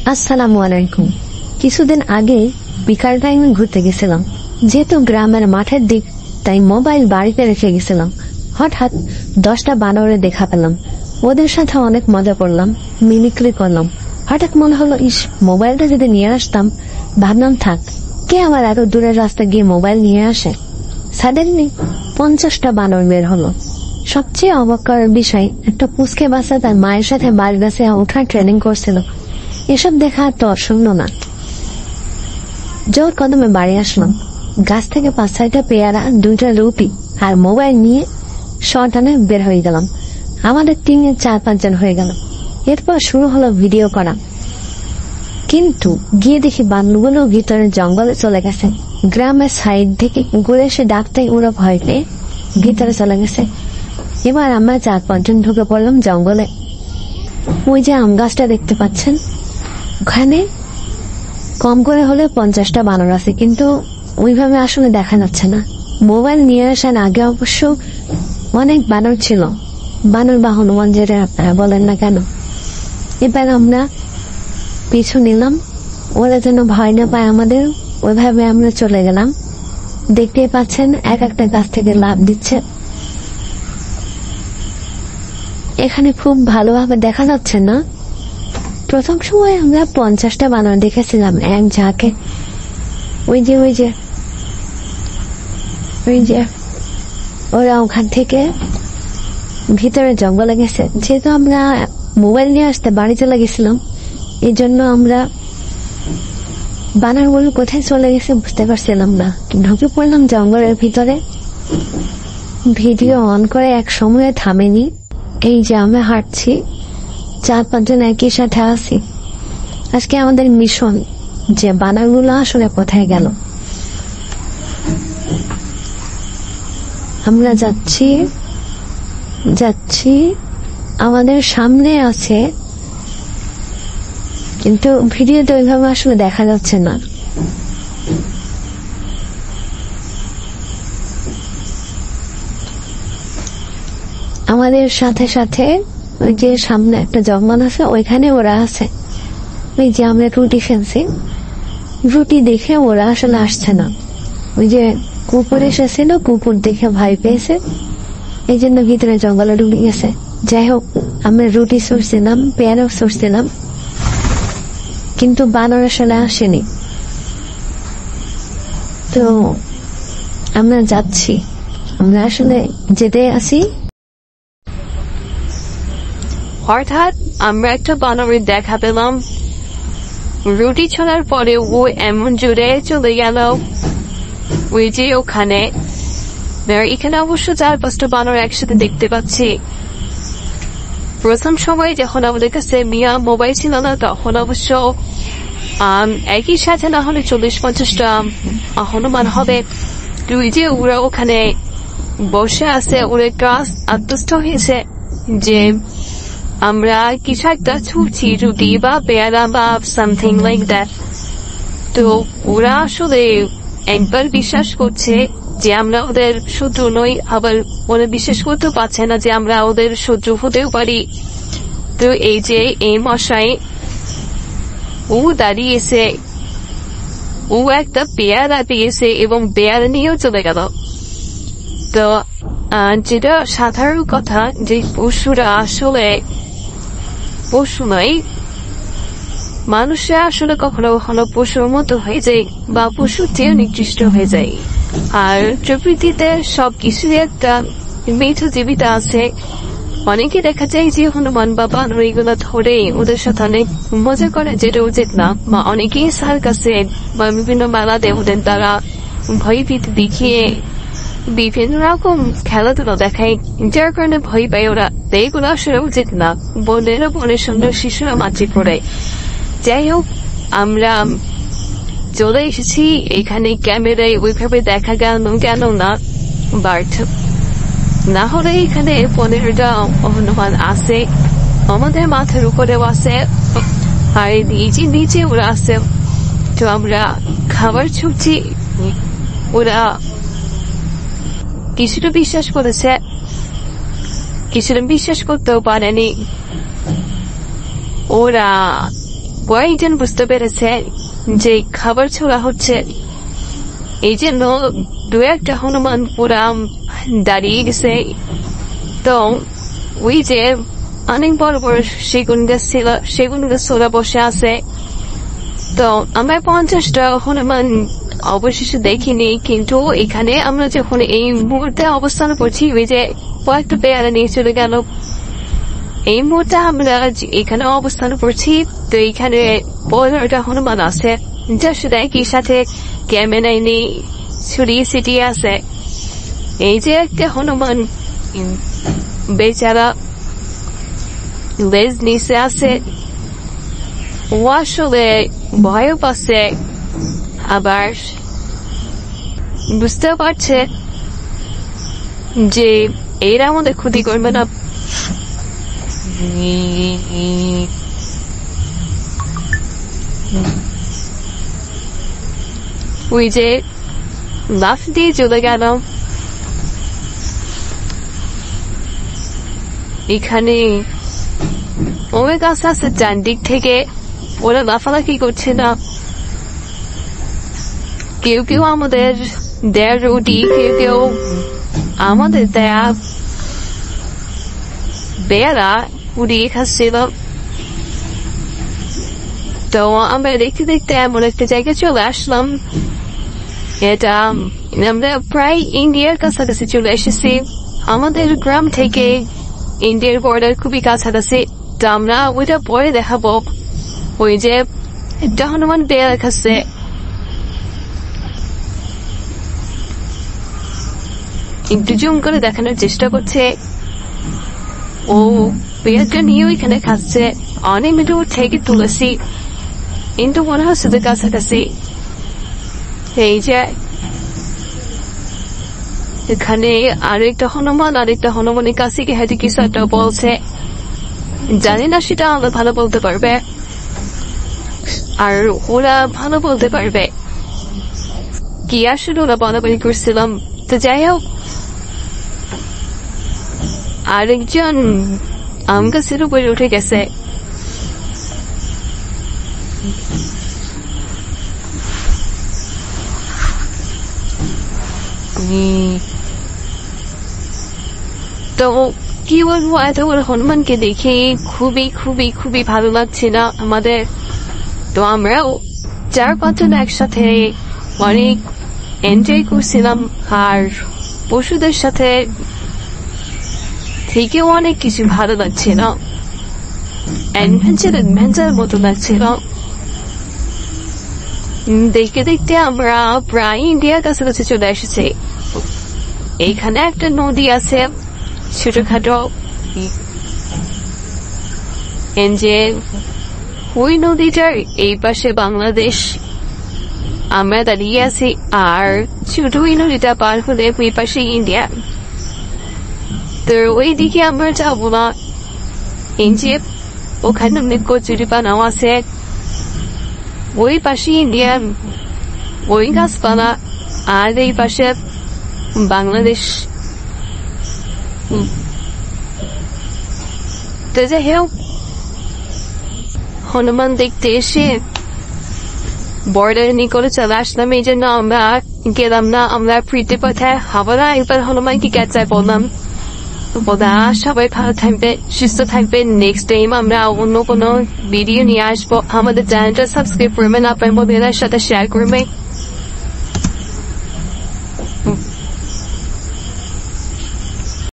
আসসালামু আলাইকুম। কিছুদিন আগে বিকাল টাইমে ঘুরতে গেছিলাম, যেহেতু গ্রামের মাঠের দিক তাই মোবাইল বাড়িতে রেখে গেছিলাম। হঠাৎ 10টা বানরে দেখা পেলাম, ওদের সাথে অনেক মজা করলাম, মিমিক্রি করলাম। হঠাৎ মনে হলো, ইস, মোবাইলটা যদি নিয়ে আসতাম। ভাবলাম থাক, কে আবার এত দূরের রাস্তা গিয়ে মোবাইল নিয়ে আসে। সাডেনলি 50টা বানর বের হলো। সবচেয়ে অবাক করার বিষয়, একটা পুচকে বাচ্চা তার মায়ের সাথে বাড়ির গাছে ওঠার ট্রেনিং করছিল। এসব দেখা তো অসম্ভব না। জোর কদমে বাড়ি আসলাম। গাছ থেকে 5-6টা পেয়ারা, 2টা রুটি আর মোবাইল নিয়ে শটানে বের হয়ে গেলাম। আমাদের টিমে 4-5 জন হয়ে গেল। এরপর শুরু হলো ভিডিও করা। কিন্তু গিয়ে দেখি বানরগুলো ভিতরে জঙ্গলে চলে গেছে। গ্রামের সাইড থেকে ঘুরে এসে ডাকতেই ওরা ভয় পেয়ে ভিতরে চলে গেছে। এবার আমরা 4-5 জন ঢুকে পড়লাম জঙ্গলে। ওই যে আম গাছটা দেখতে পাচ্ছেন, ওখানে কম করে হলে 50টা বানর আছে, কিন্তু ওইভাবে আসলে দেখা যাচ্ছে না। মোবাইল নিয়ে আসার আগে অবশ্য অনেক বানর ছিল। বানর বা হনুমান যেটা আপনারা বলেন না কেন। এবার আমরা পিছু নিলাম, ওরা যেন ভয় না পায় আমাদের। ওইভাবে আমরা চলে গেলাম। দেখতেই পাচ্ছেন এক একটা গাছ থেকে লাফ দিচ্ছে। এখানে খুব ভালোভাবে দেখা যাচ্ছে না। প্রথম সময় আমরা 50টা বানর দেখেছিলাম এক ঝাঁকে। ওই যে ওরা ওখান থেকে ভিতরে জঙ্গলে গেছে। যেহেতু আমরা মোবাইল নিয়ে আসতে বাড়ি চলে গেছিলাম, এই জন্য আমরা বানরগুলো কোথায় চলে গেছে বুঝতে পারছিলাম না। ঢুকে পড়লাম জঙ্গলের ভিতরে। ভিডিও অন করে এক সময়ে থামেনি। এই যে আমরা হাঁটছি, 4-5 জন একই সাথে আছি। আজকে আমাদের মিশন যে বানরগুলো আসলে কোথায় গেল। আমরা যাচ্ছি আমাদের সামনে আছে, কিন্তু ভিডিওতে ওইভাবে আসলে দেখা যাচ্ছে না। আমাদের সাথে সাথে ওই যে সামনে একটা জঙ্গল আছে, ওইখানে ওরা আছে। ওই যে আমরা রুটি ফেলছি, রুটি দেখে ওরা আসলে আসছে না। ওই যে কুকুর এসেছিল, কুকুর দেখে ভয় পেয়েছে, এই জন্য ভিতরে জঙ্গলে ঢুকে গেছে। যাই হোক, আমরা রুটি সরছিলাম, পেয়ারাও সরছিলাম, কিন্তু বানর আসলে আসেনি। তো আমরা যাচ্ছি, আমরা আসলে যেতে আসি। হঠাৎ আমরা একটা বানরের দেখা পেলাম। রুটি ছোড়ার পরে ও এমন জোরে চলে গেল। ওই যে ওখানে, এখানে অবশ্য 4-5টা বানর একসাথে দেখতে পাচ্ছি। প্রথম সময় যখন আমাদের কাছে মিয়া মোবাইল ছিল না, তখন অবশ্য একই সাথে না হলে 40-50টা হনুমান হবে। তুই যে ওরা ওখানে বসে আছে, ওরা গাছ আত্মস্থ হয়েছে যে আমরা কিছু একটা ছুটছি, রুটি বা পেয়ারা বা সামথিং লাইক দ্যাট। তো ওরা আসলে একবার বিশ্বাস করছে যে আমরা ওদের শত্রু নই, আবার ওরা বিশ্বাস করতে পারছে না যে আমরা ওদের শত্রু হতেও পারি। তো এই যে এই মশাই ও দাঁড়িয়েছে, ও একটা পেয়ারা দিয়েছে এবং পেয়ারা নিয়েও চলে গেল। তো যেটা সাধারণ কথা, যে পশুরা আসলে পশু নয়, মানুষরা আসলে কখনো কখনো পশুর মতো হয়ে যায় বা পশুর চেয়ে নিকৃষ্ট হয়ে যায়। আর প্রকৃতিতে সবকিছুই একটা মৃত জীবিত আছে। অনেকে দেখা যায় যে হনুমান বা বানর এগুলো ধরে ওদের সাথে অনেক মজা করে, যেটা উচিত না। বা অনেকেই সার্কাসে বা বিভিন্ন মেলাতে ওদের দ্বারা ভয়ভীতি দেখিয়ে বিভিন্ন রকম খেলাধুলা দেখায়, যার কারণে ভয় পায় ওরা। এগুলো আসলে উচিত না। বনের সুন্দর শিশুরা মাছি পড়ে। যাই হোক, আমরা চলে এসেছি এখানে। ক্যামেরায় ওইভাবে দেখা গেল না, বাট না হলে এখানে 15টা হনুমান আছে, আমাদের মাথার উপরেও আছে, আর নিচে ওরা আছে। তো আমরা খাবার ছুটছি, ওরা কিছুটা বিশ্বাস করেছে, কিছুটা বিশ্বাস করতেও পারেনি। ওরা কয়েকজন বুঝতে পেরেছে যে খাবার ছোড়া হচ্ছে, এই জন্য দু একটা হনুমান পুরা দাঁড়িয়ে গেছে। তো ওই যে অনেক বড় বড় সেগুন গাছ ছিল, সেগুন গাছ ওরা বসে আছে। তো আমরা 50টা হনুমান অবশেষে দেখিনি, কিন্তু এখানে আমরা যখন এই মুহূর্তে অবস্থান করছি, ওই যে কয়েকটা পেয়ারা নিয়ে চলে গেল। এই মুহূর্তে আমরা এখানে অবস্থান করছি, তো এখানে 15টা হনুমান আছে, যার সাথে একই সাথে ক্যামেরা নেই, ছড়িয়ে ছিটিয়ে আছে। এই যে একটা হনুমান বেচারা লেজ নিচে আছে, ও আসলে ভয়ও পাচ্ছে, আবার বুঝতেও পারছে যে এরা আমাদের ক্ষতি করবে না। ওই যে লাফ দিয়ে চলে গেল। এখানে অনেক গাছ আছে চারদিক থেকে, ওরা লাফালাফি করছে না। কেউ কেউ আমাদের দেয়া রুটি, কেউ কেউ আমাদের দেয়া বেড়া উড়িয়ে খাচ্ছিল। তো আমরা দেখতে দেখতে এমন একটা জায়গায় চলে আসলাম, এটা আমরা প্রায় ইন্ডিয়ার কাছাকাছি চলে এসেছি। আমাদের গ্রাম থেকে ইন্ডিয়ার বর্ডার খুবই কাছাকাছি। তো আমরা ওইটা পরে দেখাবো। ওই যে একটা হনুমান বেড়া খাচ্ছে, একটু জুম করে দেখানোর চেষ্টা করছে। ও পেঁয়াজটা নিয়ে ওইখানে খাচ্ছে। অনেক দূর থেকে তুলেছি, কিন্তু মনে হচ্ছে যে কাছাকাছি। এই যে এখানে আরেকটা হনুমানের কাছে কি হয়তো কিছু একটা বলছে, জানি না সেটা আমরা ভালো বলতে পারবে আর ওরা ভালো বলতে পারবে কি আসলে ওরা বলাবলি করছিলাম। তো যাই হোক, আরেকজন আম গাছের উপরে উঠে গেছে। তো কি বলবো, এত বড় হনুমানকে দেখে খুবই খুবই খুবই ভালো লাগছে না আমাদের। তো আমরাও 4-5 জন একসাথে অনেক এনজয় করছিলাম, আর পশুদের সাথে থেকেও অনেক কিছু ভালো লাগছে না, অ্যাডভেঞ্চার মতো লাগছিল। দেখতে দেখতে আমরা প্রায় ইন্ডিয়ার কাছাকাছি চলে এসেছি। এইখানে একটা নদী আছে ছোটখাটো, যে ওই নদীটার এই পাশে বাংলাদেশ, আমরা দাঁড়িয়ে আছি, আর ছোট ওই নদীটা পার হলে ওই পাশে ইন্ডিয়া। তো ওই দিকে আমরা যাবো না, যে ওখানে অনেক কচুরি পানাও আছে, ওই পাশে ইন্ডিয়া, ওই গাছপালা, আর এই পাশে বাংলাদেশ। তো যাই হোক, হনুমান দেখতে এসে বর্ডার নিকটে চলে আসলাম, এই জন্য আমরা গেলাম না। আমরা ফিরতে পথে হাওড়া একবার হনুমানকে ক্যাচায় বললাম। সবাই ভালো থাকবে, সুস্থ থাকবে। নেক্সট টাইম আমরা অন্য কোনো ভিডিও নিয়ে আসবো। আমাদের চ্যানেলটা সাবস্ক্রাইব করবেন, আপনার বন্ধুদের সাথে শেয়ার করবেন।